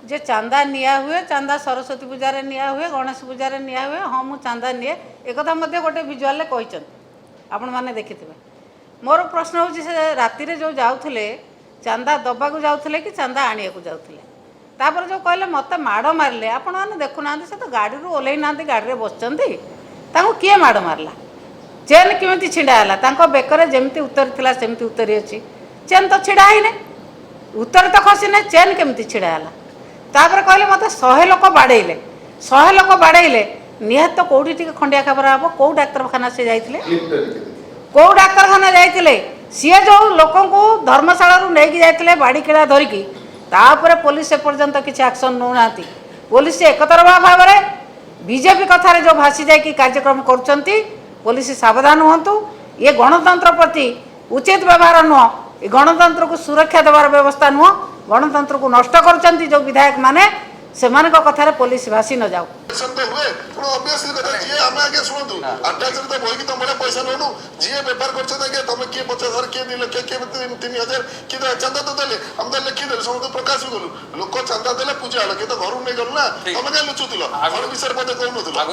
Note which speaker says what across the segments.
Speaker 1: जे चांदा निया हुए, चांदा सरस्वती पूजा निया हुए, गणेश पूजा निया हुए, हाँ मु चांदा निए एक गोटे विजुआल कहते आपण मैंने देखि मोर प्रश्न हूँ से राति जो जाऊे चांदा दबाक जाऊे कि चांदा आने जाऊे तापर जो कहले मत माड़ मारे आपण मैंने देखुना से तो गाड़ी ओल्ल ना गाड़ी बसती किए माड़ मारला चेन केमी छिड़ा बेकर जमी उतरी थी सेमती उतरी अच्छी चेन तो छिड़ा ही नहीं उतरी तो खसी ना चेन केमी छिड़ा तापर कहले मत 100 लोक बाड़े 100 लोक बाड़े निहत तो कौटी टी खंडिया खबर हम कौ डाक्तरखाना से जाते कौ डाक्तरखाना जाते सी जो लोक धर्मशाला नहीं जाते बाड़ी किड़ा धरिकी तापर पुलिस एपर्यंत किसी एक्शन नौना पुलिस एकतरफा भाव में बीजेपी कथार जो भासी जाकि कार्यक्रम कर पुलिस सावधान हूँ ये गणतंत्र प्रति उचित व्यवहार नुह ये गणतंत्र को सुरक्षा देवार व्यवस्था नुह गणतंत्र को नष्ट कर जो विधायक माने से कथार पुलिस भासी न जाऊ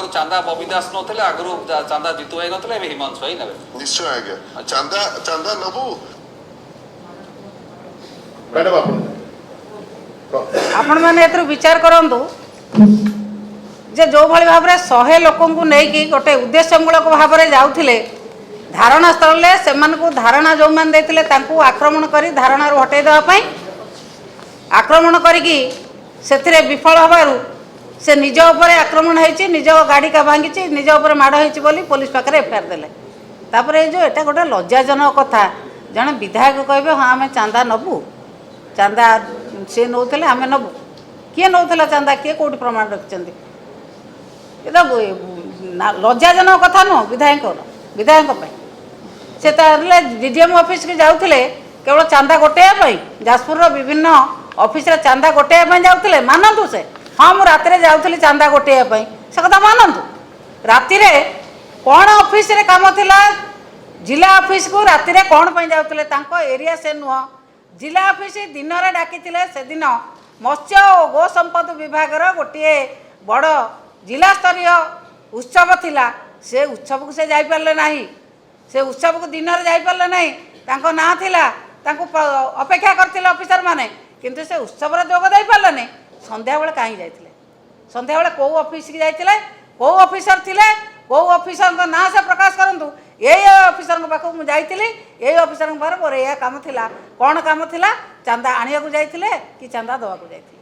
Speaker 2: चांदा बबी दास नथिले आगु चांदा जीतू भाई नथिले एबे हिमांशु भाई नेबे
Speaker 3: निश्चय आज्ञा चांदा नबू मैडम
Speaker 1: आपण मैंने एथर विचार करंतु जे जो भली भाव में 100 लोक नहीं गोटे उद्देश्यमूलक भाव में जाऊे धारणा स्थल से धारणा जो मैंने आक्रमण कर धारणा हटई देवाई आक्रमण करी से विफल हबार से निज उपर आक्रमण होती निज गाड़ी का भांगी निज उपर माड़ होती पुलिस पाखे एफआईआर देले तापर जो एटा गोटे लज्जाजनक कथा जड़े विधायक कहे हाँ आम चांदा नबू चांदा सी नौले आम नबू किए नौला चांदा किए कौट प्रमाण रखिंट ये तो लज्जाजनक कथा नुह विधायक से डीडीएम ऑफिस के जाते केवल चांदा गोटेवाई जाजपुर विभिन्न ऑफिस चांदा गोटेवाई जाते मानतु से हाँ मुझे राति जाऊँगी चांदा गोटेवाई से कथा मानतु राति कौन ऑफिस रे काम थिला जिला ऑफिस को राति कौन जाते एरिया से नुह जिला ऑफिस दिन में डाकी से दिन मत्स्य और गो संपद विभाग गोटे बड़ जिला स्तरीय उत्सव थिला से उत्सव को से जाई पारले नहीं से उत्सव को दिन में जाई पारले नहीं तांको ना थिला तांको अपेक्षा करथिले ऑफिसर माने किंतु से उत्सव रे जोग दे पारले नहीं संध्या बेले कहीं जाइथिले संध्या बेले को ऑफिस की जाइथिले को ऑफिसर थिले को ऑफिसर ना से प्रकाश करंतु यही ऑफिसर पाखक मुझे यही ऑफिसर पाखे मोर यह काम थिला कौन काम थिला चांदा आनिया को जाइथिले कि चांदा दवा को जाइथिले।